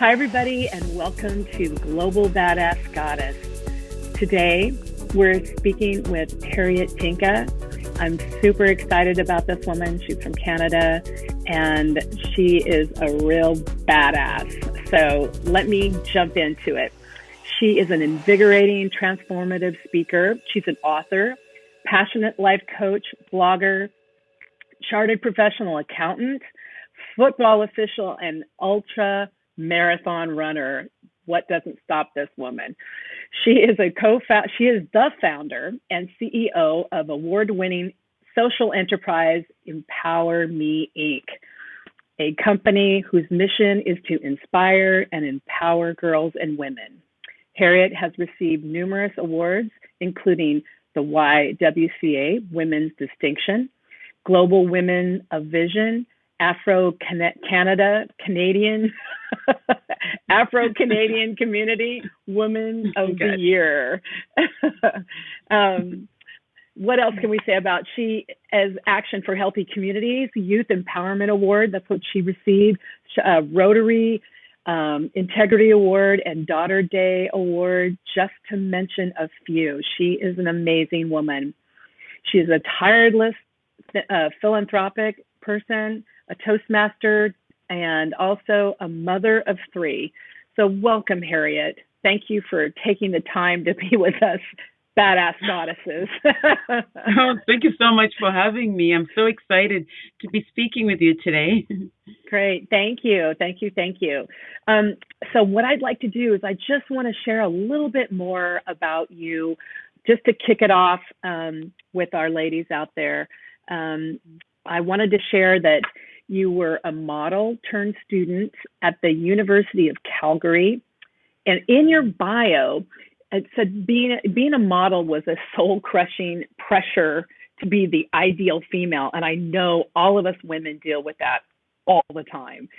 Hi, everybody, and welcome to Global Badass Goddess. Today, we're speaking with Harriet Tinka. I'm super excited about this woman. She's from Canada, and she is a real badass. So let me jump into it. She is an invigorating, transformative speaker. She's an author, passionate life coach, blogger, chartered professional accountant, football official, and ultra marathon runner. What doesn't stop this woman? She is the founder and CEO of award-winning social enterprise Empower Me Inc., a company whose mission is to inspire and empower girls and women. Harriet has received numerous awards, including the YWCA Women's Distinction, Global Women of Vision, Afro-Canadian Community Woman of the Year. What else can we say about she as Action for Healthy Communities, Youth Empowerment Award, that's what she received, Rotary Integrity Award, and Daughter Day Award, just to mention a few. She is an amazing woman. She is a tireless philanthropic person, a Toastmaster, and also a mother of three. So welcome, Harriet. Thank you for taking the time to be with us, badass goddesses. Oh, thank you so much for having me. I'm so excited to be speaking with you today. Great. Thank you. So what I'd like to do is I just want to share a little bit more about you, just to kick it off with our ladies out there. I wanted to share that you were a model turned student at the University of Calgary. And in your bio, it said being a model was a soul-crushing pressure to be the ideal female. And I know all of us women deal with that all the time.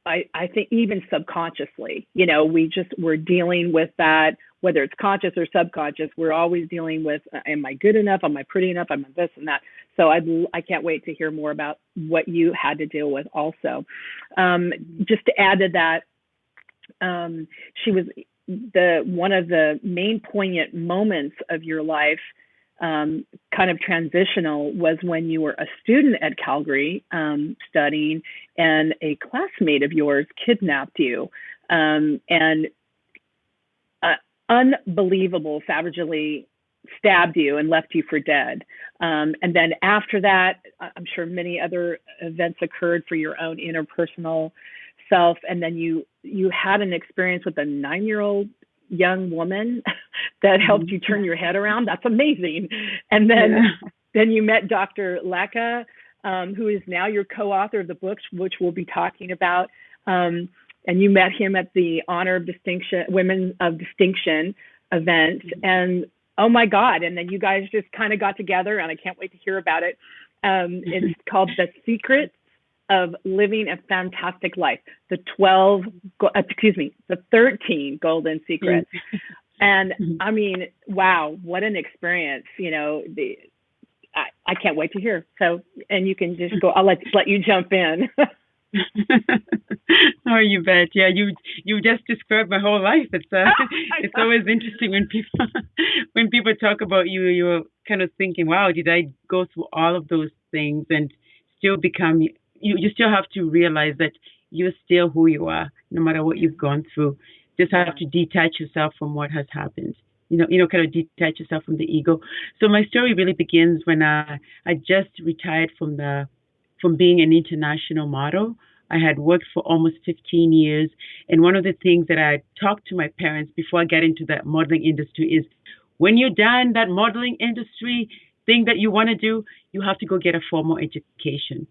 I think even subconsciously, we're dealing with that, whether it's conscious or subconscious. We're always dealing with, am I good enough? Am I pretty enough? Am I this and that? So I can't wait to hear more about what you had to deal with also. Just to add to that, she was one of the main poignant moments of your life, kind of transitional, was when you were a student at Calgary studying, and a classmate of yours kidnapped you, and unbelievable, savagely stabbed you and left you for dead. And then after that, I'm sure many other events occurred for your own interpersonal self. And then you had an experience with a 9-year-old young woman that helped you turn your head around. That's amazing. And then you met DrAllenLycka, who is now your co-author of the books, which we'll be talking about. And you met him at the Honor of Distinction, Women of Distinction event. And oh my God. And then you guys just kind of got together, and I can't wait to hear about it. It's called The Secrets of Living a Fantastic Life, the 13 Golden Secrets. And I mean, wow, what an experience. I can't wait to hear. So, and you can just go, I'll let you jump in. Oh, you bet. Yeah, you just described my whole life. It's always interesting when people talk about you. You're kind of thinking, wow, did I go through all of those things and still become? You still have to realize that you're still who you are, no matter what you've gone through. Just have to detach yourself from what has happened. Kind of detach yourself from the ego. So my story really begins when I just retired from being an international model. I had worked for almost 15 years. And one of the things that I talked to my parents before I got into that modeling industry is, when you're done that modeling industry thing that you want to do, you have to go get a formal education.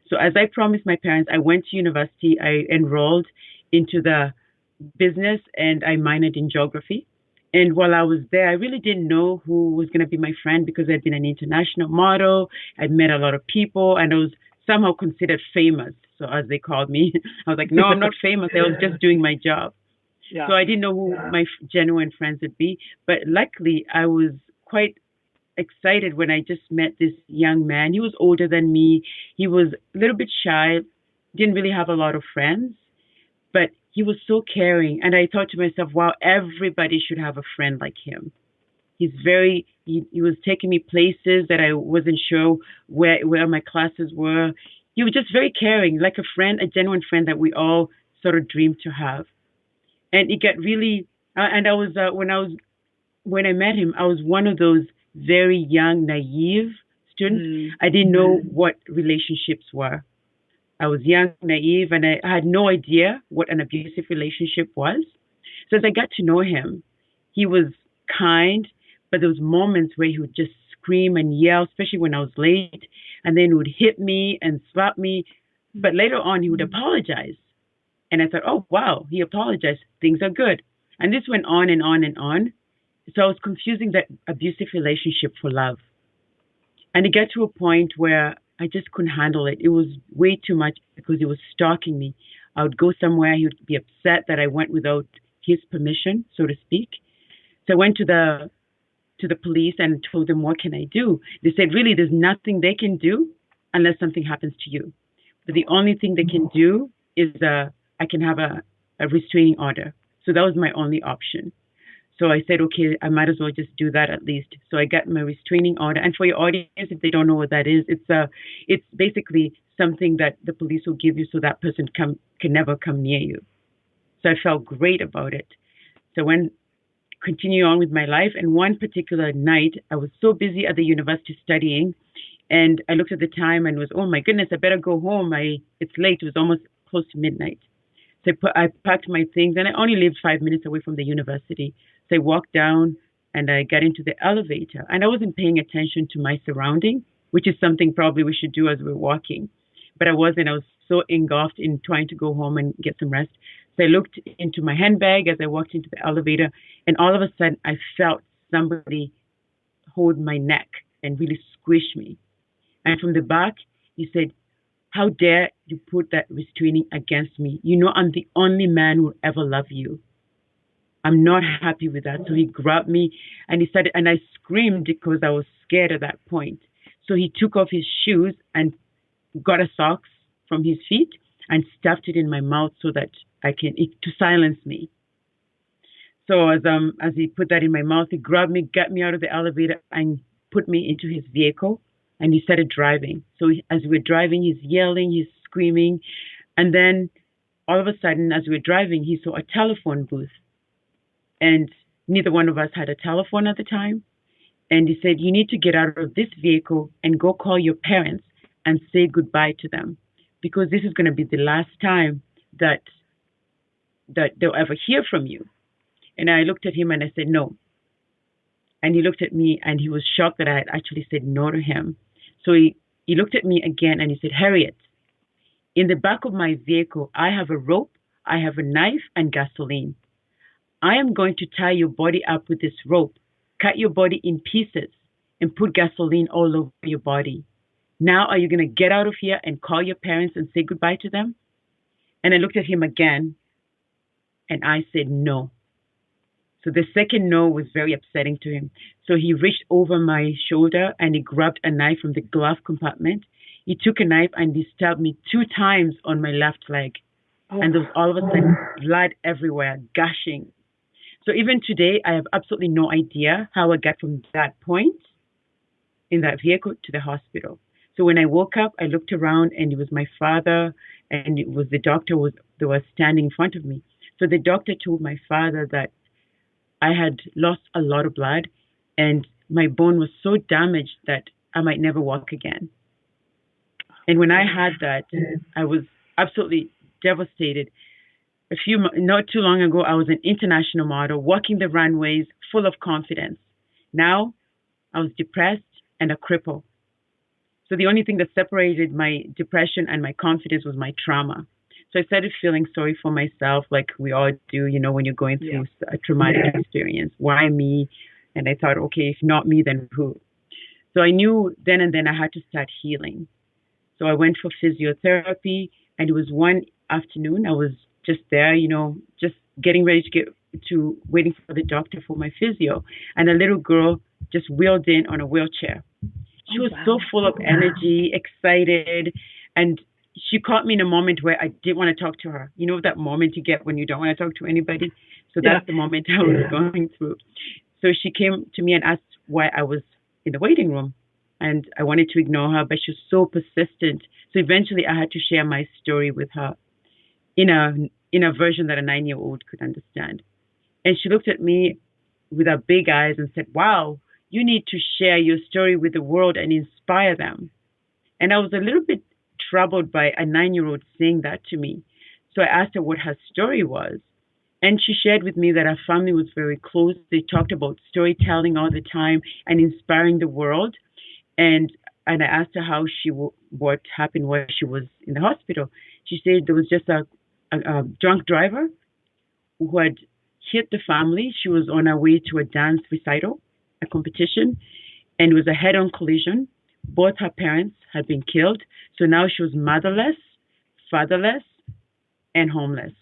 So as I promised my parents, I went to university. I enrolled into the business, and I minored in geography. And while I was there, I really didn't know who was going to be my friend, because I'd been an international model. I'd met a lot of people, and I was somehow considered famous. So as they called me, I was like, no, I'm not famous. I was just doing my job. Yeah. So I didn't know who my genuine friends would be. But luckily, I was quite excited when I just met this young man. He was older than me. He was a little bit shy, didn't really have a lot of friends, but he was so caring. And I thought to myself, wow, everybody should have a friend like him. He was taking me places that I wasn't sure where my classes were. He was just very caring, like a friend, a genuine friend that we all sort of dreamed to have. And it got really, and when I met him, I was one of those very young, naive students. I didn't know what relationships were. I was young, naive, and I had no idea what an abusive relationship was. So as I got to know him, he was kind, but there was moments where he would just scream and yell, especially when I was late, and then he would hit me and slap me. But later on, he would apologize. And I thought, oh, wow, he apologized. Things are good. And this went on and on and on. So I was confusing that abusive relationship for love. And it got to a point where I just couldn't handle it. It was way too much because he was stalking me. I would go somewhere, he would be upset that I went without his permission, so to speak. So I went to the police and told them, what can I do? They said, really, there's nothing they can do unless something happens to you. But the only thing they can do is I can have a restraining order. So that was my only option. So I said, okay, I might as well just do that at least. So I got my restraining order. And for your audience, if they don't know what that is, it's basically something that the police will give you so that person can never come near you. So I felt great about it. So I went continue on with my life. And one particular night, I was so busy at the university studying, and I looked at the time and was, oh my goodness, I better go home. It's late. It was almost close to midnight. So I packed my things, and I only lived 5 minutes away from the university. So I walked down and I got into the elevator, and I wasn't paying attention to my surrounding, which is something probably we should do as we're walking. But I wasn't. I was so engulfed in trying to go home and get some rest. So I looked into my handbag as I walked into the elevator, and all of a sudden I felt somebody hold my neck and really squish me. And from the back, he said, how dare you put that restraining against me? You know I'm the only man who will ever love you. I'm not happy with that. So he grabbed me and he started, and I screamed because I was scared at that point. So he took off his shoes and got a socks from his feet and stuffed it in my mouth so that to silence me. So as he put that in my mouth, he grabbed me, got me out of the elevator, and put me into his vehicle, and he started driving. So as we're driving, he's yelling, he's screaming, and then all of a sudden, as we're driving, he saw a telephone booth, and neither one of us had a telephone at the time. And he said, you need to get out of this vehicle and go call your parents and say goodbye to them, because this is going to be the last time that they'll ever hear from you. And I looked at him and I said, no. And he looked at me and he was shocked that I had actually said no to him. So he looked at me again and he said, Harriet, in the back of my vehicle, I have a rope, I have a knife and gasoline. I am going to tie your body up with this rope, cut your body in pieces, and put gasoline all over your body. Now, are you going to get out of here and call your parents and say goodbye to them? And I looked at him again and I said no. So the second no was very upsetting to him. So he reached over my shoulder and he grabbed a knife from the glove compartment. He took a knife and he stabbed me 2 times on my left leg. Oh. And there was all of a sudden blood everywhere, gushing. So even today, I have absolutely no idea how I got from that point in that vehicle to the hospital. So when I woke up, I looked around and it was my father and it was the doctor that was standing in front of me. So the doctor told my father that I had lost a lot of blood and my bone was so damaged that I might never walk again. And when I had that, I was absolutely devastated. Not too long ago, I was an international model, walking the runways, full of confidence. Now, I was depressed and a cripple. So the only thing that separated my depression and my confidence was my trauma. So I started feeling sorry for myself, like we all do, when you're going through a traumatic experience. Why me? And I thought, okay, if not me, then who? So I knew then and then I had to start healing. So I went for physiotherapy, and it was one afternoon. I was just there, just getting ready to waiting for the doctor for my physio. And a little girl just wheeled in on a wheelchair. She was so full of energy, excited, and she caught me in a moment where I didn't want to talk to her. You know that moment you get when you don't want to talk to anybody? So that's the moment I was going through. So she came to me and asked why I was in the waiting room. And I wanted to ignore her, but she was so persistent. So eventually I had to share my story with her in a version that a 9-year-old could understand. And she looked at me with her big eyes and said, "Wow, you need to share your story with the world and inspire them." And I was a little bit troubled by a 9-year-old saying that to me. So I asked her what her story was. And she shared with me that her family was very close. They talked about storytelling all the time and inspiring the world. And I asked her how what happened while she was in the hospital. She said there was just a drunk driver who had hit the family. She was on her way to a dance recital, a competition, and it was a head-on collision. Both her parents had been killed, so now she was motherless, fatherless, and homeless.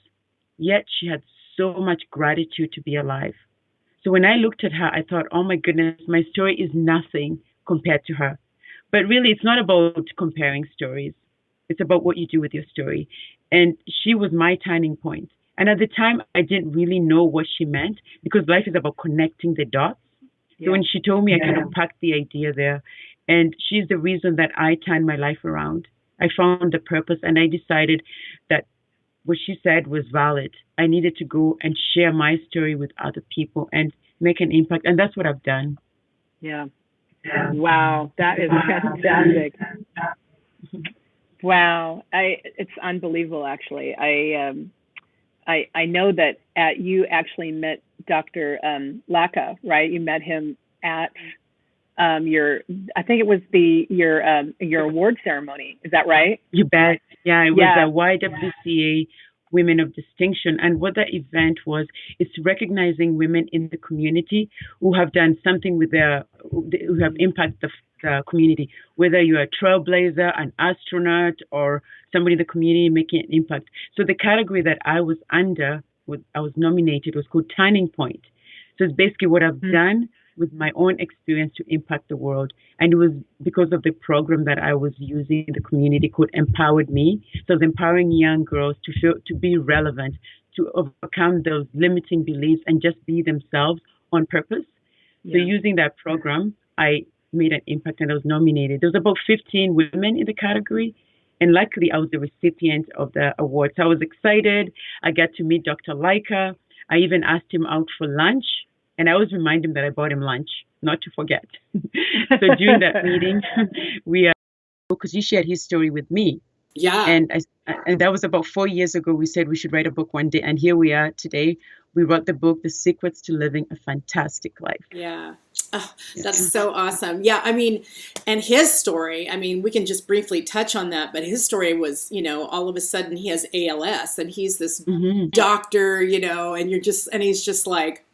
Yet she had so much gratitude to be alive. So when I looked at her, I thought, oh my goodness, my story is nothing compared to her. But really, it's not about comparing stories. It's about what you do with your story. And she was my turning point. And at the time, I didn't really know what she meant because life is about connecting the dots. So when she told me, I kind of packed the idea there. And she's the reason that I turned my life around. I found the purpose and I decided that what she said was valid. I needed to go and share my story with other people and make an impact. And that's what I've done. Yeah. Wow. That is fantastic. Wow. It's unbelievable, actually. I know that you actually met Dr. Lycka, right? You met him at I think it was your award ceremony. Is that right? You bet. Yeah, it was a YWCA Women of Distinction. And what that event was, is recognizing women in the community who have done something with who have impacted the community, whether you're a trailblazer, an astronaut, or somebody in the community making an impact. So the category that I was under, I was nominated, was called Turning Point. So it's basically what I've done with my own experience to impact the world. And it was because of the program that I was using in the community called Empowered Me. So it's empowering young girls to be relevant, to overcome those limiting beliefs and just be themselves on purpose. So using that program, I made an impact and I was nominated. There was about 15 women in the category. And luckily, I was the recipient of the award. So I was excited. I got to meet Dr. Lycka. I even asked him out for lunch. And I always remind him that I bought him lunch, not to forget. So during that meeting, because he shared his story with me. Yeah. And that was about 4 years ago. We said we should write a book one day. And here we are today. We wrote the book, The Secrets to Living a Fantastic Life. Yeah. Oh, that's so awesome. Yeah. I mean, and his story, I mean, we can just briefly touch on that, but his story was, all of a sudden he has ALS and he's this doctor, and and he's just like,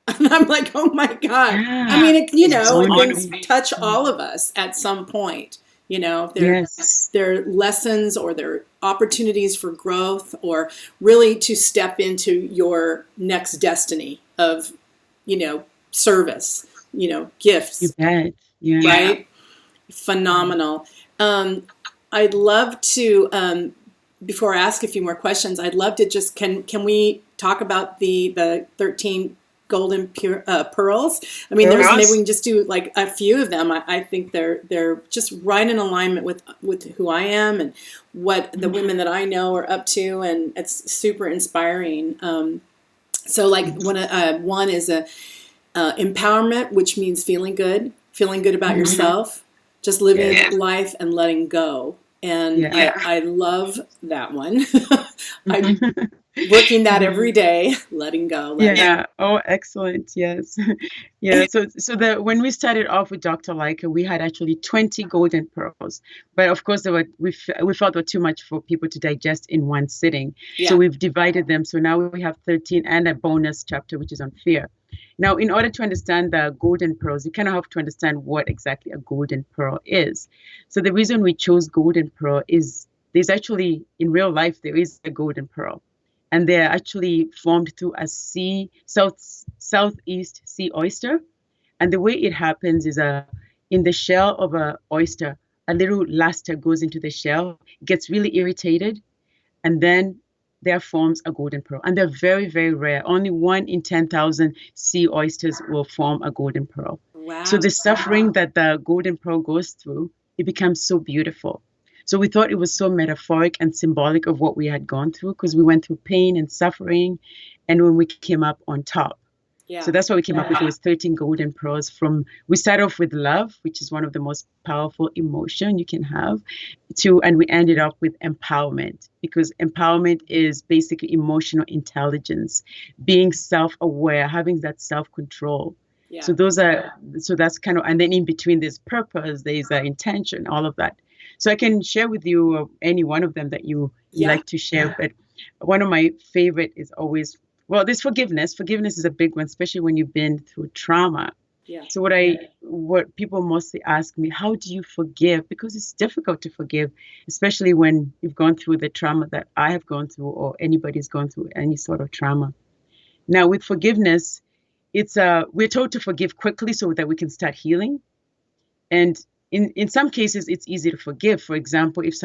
and I'm like, oh my God. Yeah. I mean, things touch all of us at some point. There are lessons or there are opportunities for growth or really to step into your next destiny of, service, gifts. You bet. Yeah. Right? Phenomenal. I'd love to, before I ask a few more questions, I'd love to just, can we talk about the 13 golden pearls? I mean, maybe we can just do like a few of them. I think they're just right in alignment with who I am and what the women that I know are up to, and it's super inspiring. So like one is empowerment, which means feeling good about yourself, just living life and letting go. And I love that one. I'm working that every day, letting go. Oh, excellent. Yes. Yeah. So when we started off with Dr. Lycka, we had actually 20 golden pearls, but of course we felt they were too much for people to digest in one sitting. Yeah. So we've divided them. So now we have 13 and a bonus chapter, which is on fear. Now, in order to understand the golden pearls, you kind of have to understand what exactly a golden pearl is. So the reason we chose golden pearl is there's actually, in real life, there is a golden pearl. And they're actually formed through a southeast sea oyster. And the way it happens is in the shell of an oyster, a little luster goes into the shell, it gets really irritated, and then there forms a golden pearl. And they're very, very rare. Only 1 in 10,000 sea oysters will form a golden pearl. Wow. So the suffering that the golden pearl goes through, it becomes so beautiful. So we thought it was so metaphoric and symbolic of what we had gone through, because we went through pain and suffering, and when we came up on top. Yeah. So that's why we came up with those 13 golden pearls. We start off with love, which is one of the most powerful emotion you can have, and we ended up with empowerment, because empowerment is basically emotional intelligence, being self-aware, having that self-control. Yeah. So that's kind of, and then in between there's purpose, there's intention, all of that. So I can share with you any one of them that you like to share. But one of my favorite is always, well, there's forgiveness. Forgiveness is a big one, especially when you've been through trauma. Yeah. So what people mostly ask me, how do you forgive? Because it's difficult to forgive, especially when you've gone through the trauma that I have gone through, or anybody's gone through any sort of trauma. Now with forgiveness, we're told to forgive quickly so that we can start healing. And in some cases, it's easy to forgive. For example, if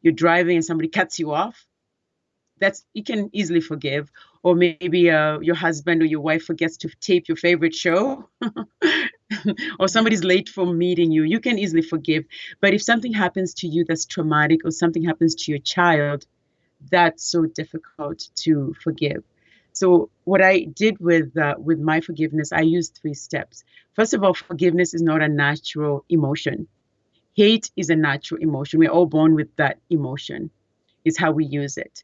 you're driving and somebody cuts you off, you can easily forgive. Or maybe your husband or your wife forgets to tape your favorite show, or somebody's late for meeting you. You can easily forgive. But if something happens to you that's traumatic, or something happens to your child, that's so difficult to forgive. So what I did with my forgiveness, I used 3 steps. First of all, forgiveness is not a natural emotion. Hate is a natural emotion. We're all born with that emotion. It's how we use it.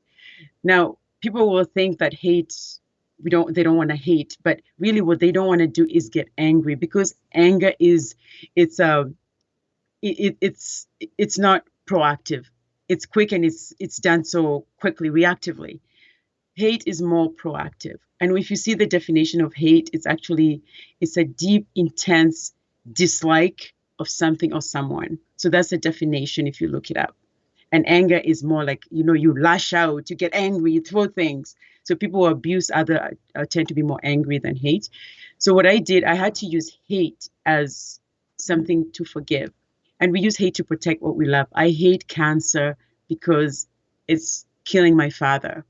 Now, people will think that hate, they don't want to hate, but really what they don't want to do is get angry, because anger it's not proactive. It's quick, and it's done so quickly, reactively. Hate is more proactive. And if you see the definition of hate, it's a deep, intense dislike of something or someone. So that's the definition if you look it up. And anger is more like, you lash out, you get angry, you throw things. So people who abuse others tend to be more angry than hate. So what I did, I had to use hate as something to forgive. And we use hate to protect what we love. I hate cancer because it's killing my father.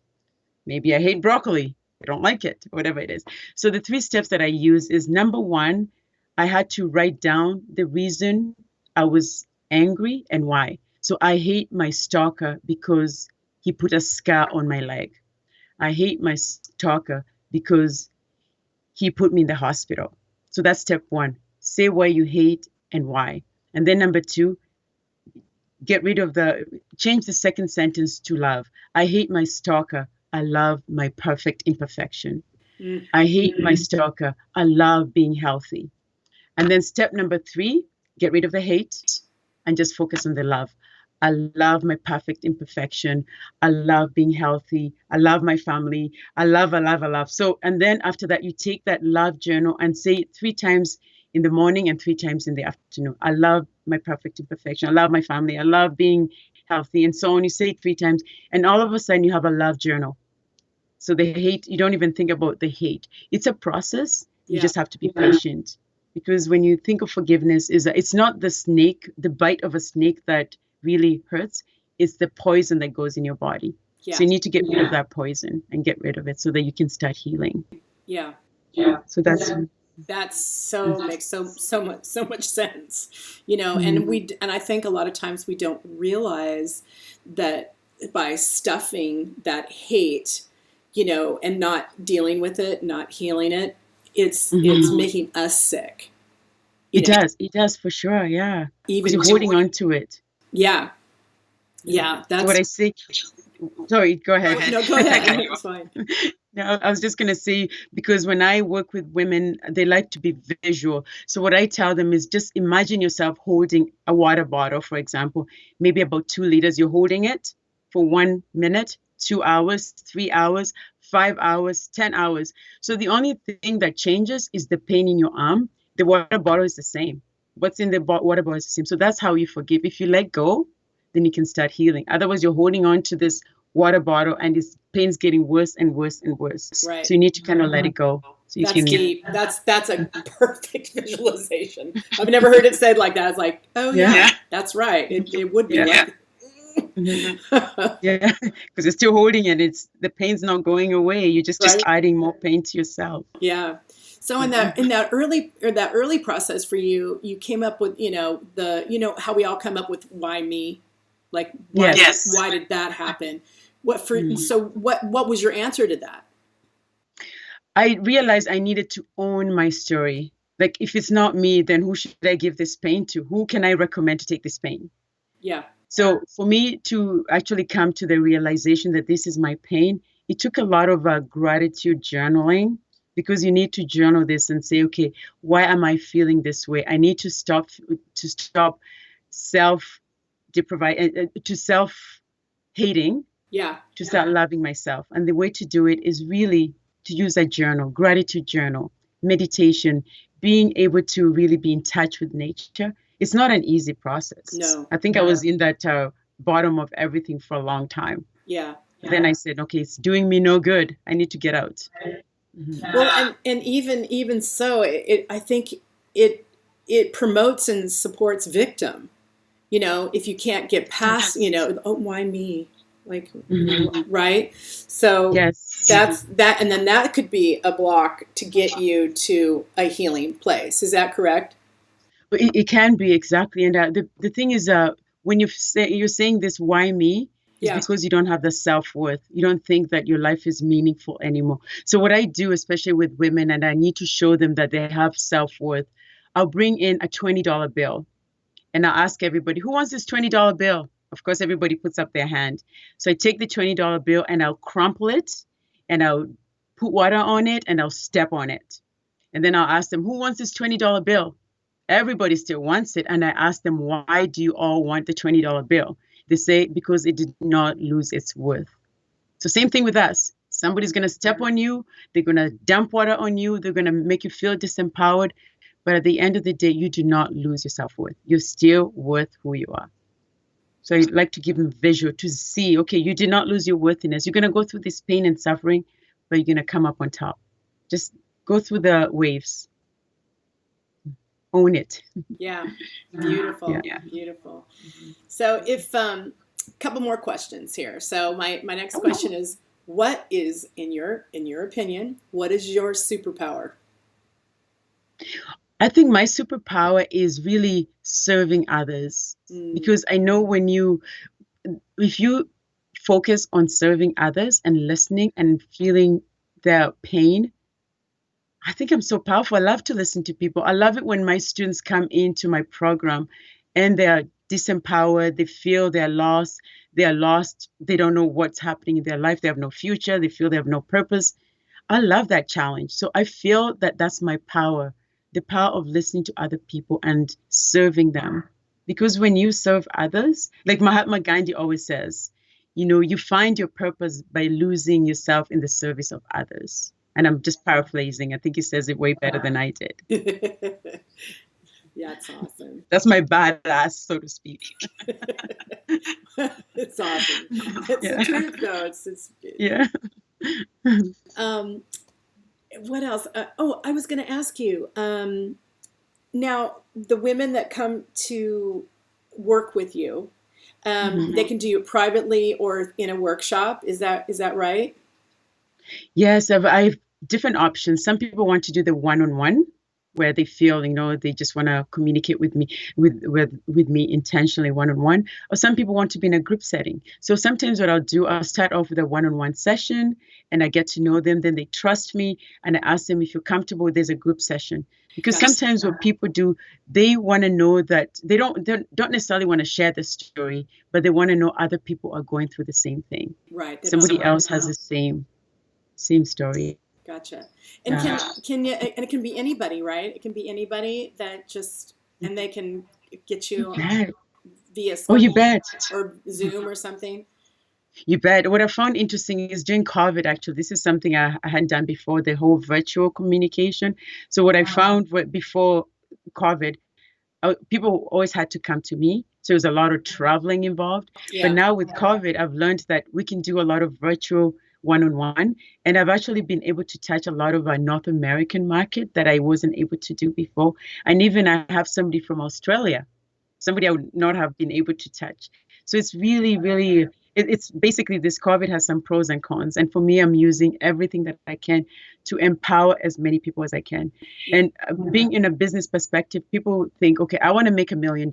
Maybe I hate broccoli. I don't like it, whatever it is. So the 3 steps that I use is, number 1, I had to write down the reason I was angry and why. So I hate my stalker because he put a scar on my leg. I hate my stalker because he put me in the hospital. So that's step 1. Say why you hate and why. And then number 2, change the second sentence to love. I hate my stalker. I love my perfect imperfection. I hate my stalker. I love being healthy. And then step number 3, get rid of the hate and just focus on the love. I love my perfect imperfection. I love being healthy. I love my family. I love. So, and then after that, you take that love journal and say it 3 times in the morning and 3 times in the afternoon. I love my perfect imperfection. I love my family. I love being healthy, and so on. You say it 3 times, and all of a sudden you have a love journal. So the hate, you don't even think about the hate. It's a process. You just have to be patient, because when you think of forgiveness, it's not the bite of a snake that really hurts. It's the poison that goes in your body. Yeah. So you need to get rid of that poison and get rid of it so that you can start healing. Yeah. So that's makes so much sense, and I think a lot of times we don't realize that by stuffing that hate, and not dealing with it, not healing it, it's making us sick. It does for sure. Yeah. Even you're holding on to it. Yeah. That's what I say. Sorry, go ahead. No, go ahead. It's fine. No, I was just going to say, because when I work with women, they like to be visual. So what I tell them is, just imagine yourself holding a water bottle, for example, maybe about 2 liters. You're holding it for 1 minute, 2 hours, 3 hours, 5 hours, 10 hours. So the only thing that changes is the pain in your arm. The water bottle is the same. What's in the water bottle is the same. So that's how you forgive. If you let go, then you can start healing. Otherwise, you're holding on to this water bottle and this pain's getting worse and worse and worse. Right. So you need to kind of let it go. So you That's can, deep. That's a perfect visualization. I've never heard it said like that. It's like, oh yeah, that's right. It would be like. Yeah, because you're still holding it. It's the pain's not going away. You're just Right. adding more pain to yourself. Yeah. So in that early process for you, you came up with how we all come up with why me, like why did that happen? So what was your answer to that? I realized I needed to own my story. Like, if it's not me, then who should I give this pain to? Who can I recommend to take this pain? Yeah. So for me to actually come to the realization that this is my pain, it took a lot of gratitude journaling, because you need to journal this and say, okay, why am I feeling this way? I need to stop self-hating, to start loving myself. And the way to do it is really to use a journal, gratitude journal, meditation, being able to really be in touch with nature. It's not an easy process. No. I think I was in that bottom of everything for a long time. Yeah. Then I said, okay, it's doing me no good. I need to get out. Well, and even so, I think it promotes and supports victim. If you can't get past, oh, why me? Like, right? So that's that, and then that could be a block to get you to a healing place. Is that correct? It can be, exactly. And the thing is, when you're saying this, why me? It's because you don't have the self-worth. You don't think that your life is meaningful anymore. So what I do, especially with women, and I need to show them that they have self-worth, I'll bring in a $20 bill. And I'll ask everybody, who wants this $20 bill? Of course, everybody puts up their hand. So I take the $20 bill and I'll crumple it and I'll put water on it and I'll step on it. And then I'll ask them, who wants this $20 bill? Everybody still wants it. And I ask them, why do you all want the $20 bill? They say, because it did not lose its worth. So same thing with us. Somebody's going to step on you. They're going to dump water on you. They're going to make you feel disempowered. But at the end of the day, you do not lose your self-worth. You're still worth who you are. So I'd like to give them visual to see, okay, you did not lose your worthiness. You're going to go through this pain and suffering, but you're going to come up on top. Just go through the waves. Own it. Yeah. Beautiful. Yeah. Beautiful. So if, couple more questions here. So my next question is, what is, in your opinion, what is your superpower? I think my superpower is really serving others, because I know if you focus on serving others and listening and feeling their pain, I think I'm so powerful. I love to listen to people. I love it when my students come into my program and they're disempowered. They feel they're lost. They don't know what's happening in their life. They have no future. They feel they have no purpose. I love that challenge. So I feel that that's my power. The power of listening to other people and serving them. Because when you serve others, like Mahatma Gandhi always says, you find your purpose by losing yourself in the service of others. And I'm just paraphrasing. I think he says it way better than I did. Yeah, it's awesome. That's my badass, so to speak. It's awesome. It's the truth, though. It's yeah. What else? I was going to ask you. Now, the women that come to work with you, they can do it privately or in a workshop. Is that right? Yes, I have different options. Some people want to do the one-on-one, where they feel, they just want to communicate with me, with me intentionally one-on-one. Or some people want to be in a group setting. So sometimes what I'll do, I'll start off with a one-on-one session and I get to know them. Then they trust me and I ask them, if you're comfortable, there's a group session. Because sometimes what people do, they want to know that they don't necessarily want to share the story, but they want to know other people are going through the same thing. Right. Somebody else has the same story. Gotcha. And can you? And it can be anybody, right? It can be anybody that just, and they can get you via Skype, you bet, or Zoom or something. You bet. What I found interesting is during COVID, actually, this is something I hadn't done before, the whole virtual communication. So what I found before COVID, people always had to come to me. So there was a lot of traveling involved. Yeah. But now with COVID, I've learned that we can do a lot of virtual one-on-one. And I've actually been able to touch a lot of our North American market that I wasn't able to do before. And even I have somebody from Australia, somebody I would not have been able to touch. So it's really, really, it's basically this COVID has some pros and cons. And for me, I'm using everything that I can to empower as many people as I can. And being in a business perspective, people think, okay, I want to make $1 million.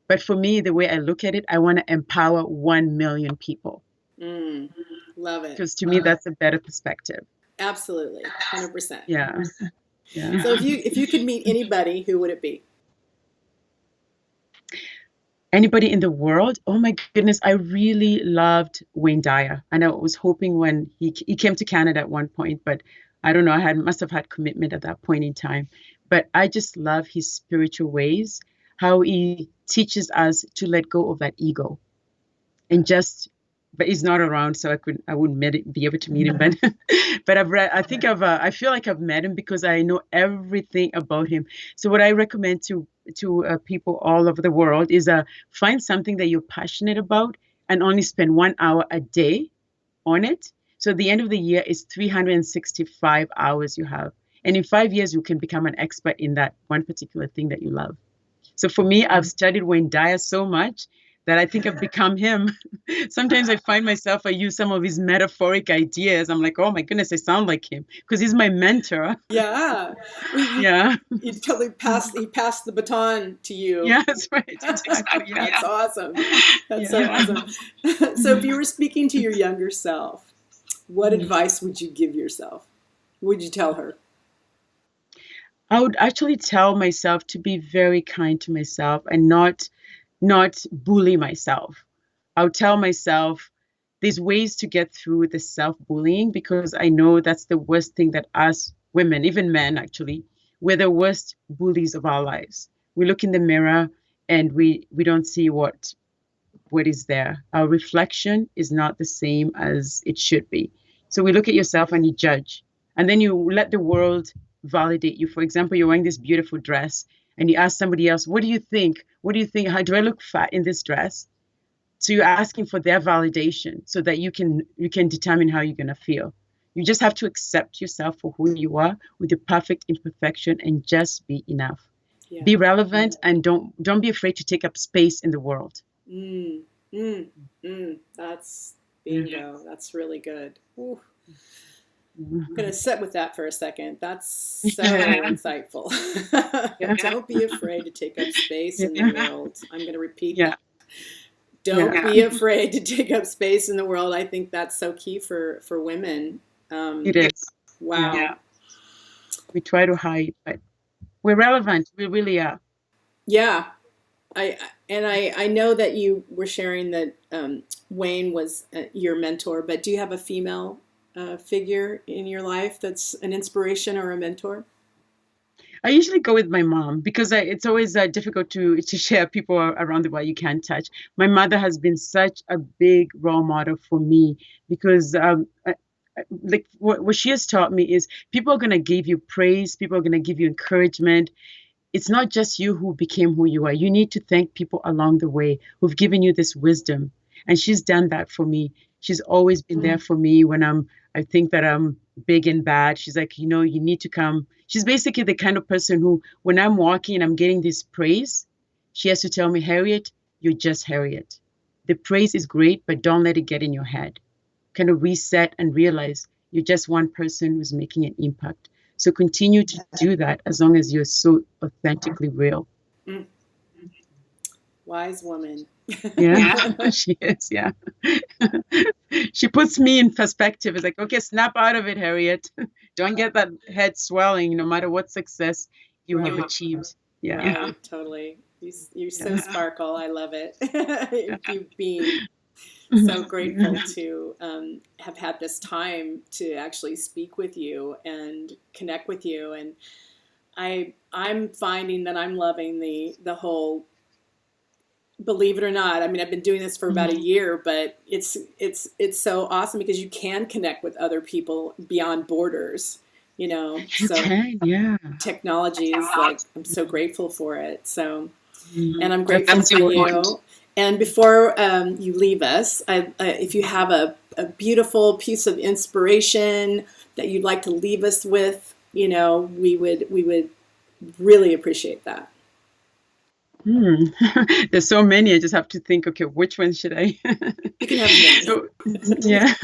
But for me, the way I look at it, I want to empower 1 million people. Love it. Because to me, that's a better perspective. Absolutely. 100%. Yeah. Yeah. So if you could meet anybody, who would it be? Anybody in the world? Oh my goodness, I really loved Wayne Dyer. And I was hoping when he came to Canada at one point, but I don't know, I must have had commitment at that point in time. But I just love his spiritual ways, how he teaches us to let go of that ego and just, but he's not around, so I wouldn't be able to meet him. But I feel like I've met him because I know everything about him. So what I recommend to people all over the world is find something that you're passionate about and only spend 1 hour a day on it. So at the end of the year is 365 hours you have. And in 5 years, you can become an expert in that one particular thing that you love. So for me, I've studied Wayne Dyer so much that I think I've become him. Sometimes I find myself, I use some of his metaphoric ideas. I'm like, oh my goodness, I sound like him because he's my mentor. Yeah. Yeah. He totally passed the baton to you. Yeah, that's right. Exactly. Yeah. That's awesome. That's so awesome. So if you were speaking to your younger self, what advice would you give yourself? What would you tell her? I would actually tell myself to be very kind to myself and not bully myself. I would tell myself there's ways to get through the self-bullying because I know that's the worst thing that us women, even men actually, we're the worst bullies of our lives. We look in the mirror and we don't see what is there. Our reflection is not the same as it should be. So we look at yourself and you judge. And then you let the world validate you. For example, you're wearing this beautiful dress and you ask somebody else, what do you think? What do you think? How do I look fat in this dress? So you're asking for their validation so that you can determine how you're going to feel. You just have to accept yourself for who you are with your perfect imperfection and just be enough. Yeah. Be relevant and don't be afraid to take up space in the world. That's bingo. That's really good. Ooh. I'm going to sit with that for a second. That's so insightful. Don't be afraid to take up space in the world. I'm going to repeat that. Don't be afraid to take up space in the world. I think that's so key for women. It is. Wow. Yeah. We try to hide, but we're relevant. We really are. Yeah. I know that you were sharing that Wayne was your mentor, but do you have a female figure in your life that's an inspiration or a mentor? I usually go with my mom because it's always difficult to share people around the world you can't touch. My mother has been such a big role model for me because like what she has taught me is people are going to give you praise. People are going to give you encouragement. It's not just you who became who you are. You need to thank people along the way who've given you this wisdom. And she's done that for me. She's always been there for me when I think that I'm big and bad. She's like, you need to come. She's basically the kind of person who, when I'm walking and I'm getting this praise, she has to tell me, Harriet, you're just Harriet. The praise is great, but don't let it get in your head. Kind of reset and realize you're just one person who's making an impact. So continue to do that as long as you're so authentically real. Wise woman. Yeah, she is. Yeah. She puts me in perspective. It's like, okay, snap out of it, Harriet. Don't get that head swelling no matter what success you have achieved. Yeah. Right, totally. You so sparkle. I love it. You've been so grateful to have had this time to actually speak with you and connect with you. And I'm finding that I'm loving the whole, believe it or not, I mean, I've been doing this for about a year, but it's so awesome because you can connect with other people beyond borders, so technology is like, I'm so grateful for it. So, and I'm grateful for you. And before you leave us, if you have a a beautiful piece of inspiration that you'd like to leave us with, we would really appreciate that. There's so many. I just have to think, okay, which one should I? You can have many. So, yeah.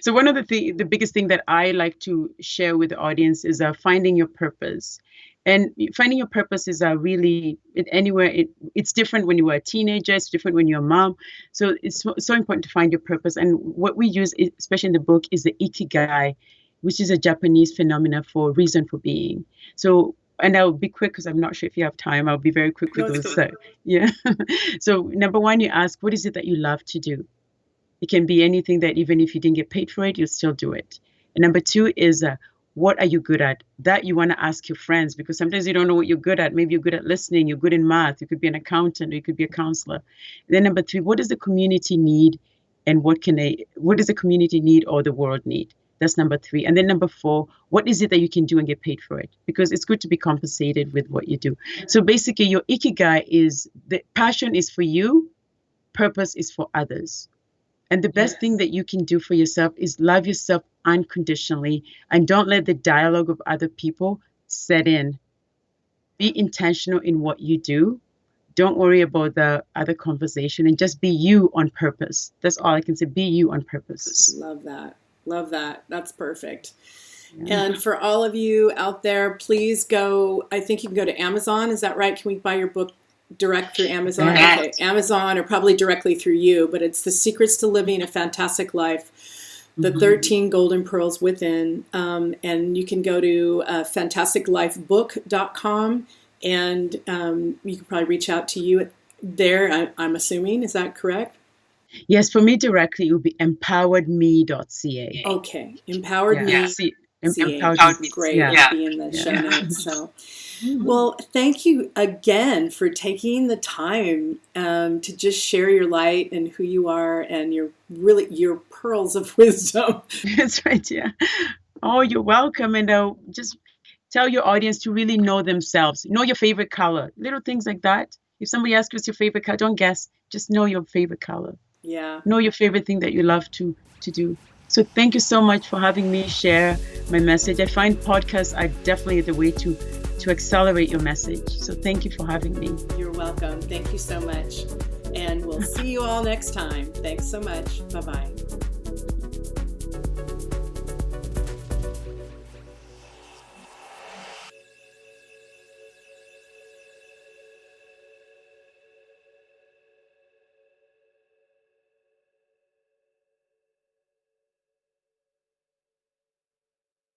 So one of the biggest thing that I like to share with the audience is finding your purpose. And finding your purpose is really anywhere. It's different when you were a teenager. It's different when you're a mom. So it's so important to find your purpose. And what we use, especially in the book, is the ikigai, which is a Japanese phenomenon for reason for being. So, and I'll be quick because I'm not sure if you have time. I'll be very quick with those. Yeah. So number one, you ask, what is it that you love to do? It can be anything that even if you didn't get paid for it, you'll still do it. And number two is, what are you good at? That you want to ask your friends, because sometimes you don't know what you're good at. Maybe you're good at listening. You're good in math. You could be an accountant, or you could be a counselor. And then number three, what does the community need? And what does the community need or the world need? That's number three. And then number four, what is it that you can do and get paid for it? Because it's good to be compensated with what you do. So basically your ikigai is, the passion is for you, purpose is for others. And the best thing that you can do for yourself is love yourself unconditionally, and don't let the dialogue of other people set in. Be intentional in what you do. Don't worry about the other conversation, and just be you on purpose. That's all I can say. Be you on purpose. Love that. Love that. That's perfect. Yeah. And for all of you out there, please go. I think you can go to Amazon. Is that right? Can we buy your book direct through Amazon? Yes. Okay, Amazon, or probably directly through you, but it's The Secrets to Living a Fantastic Life, the 13 Golden Pearls Within. And you can go to fantasticlifebook.com, and you can probably reach out to you there, I'm assuming. Is that correct? Yes, for me directly, it would be empoweredme.ca. Okay, Empowered Me. Empowered Me. Great. It'll be in the show notes. So. Well, thank you again for taking the time to just share your light and who you are and your pearls of wisdom. That's right, yeah. Oh, you're welcome. And just tell your audience to really know themselves. Know your favorite color. Little things like that. If somebody asks what's your favorite color, don't guess. Just know your favorite color. Yeah. Know your favorite thing that you love to do. So thank you so much for having me share my message. I find podcasts are definitely the way to accelerate your message. So thank you for having me. You're welcome. Thank you so much. And we'll see you all next time. Thanks so much. Bye-bye.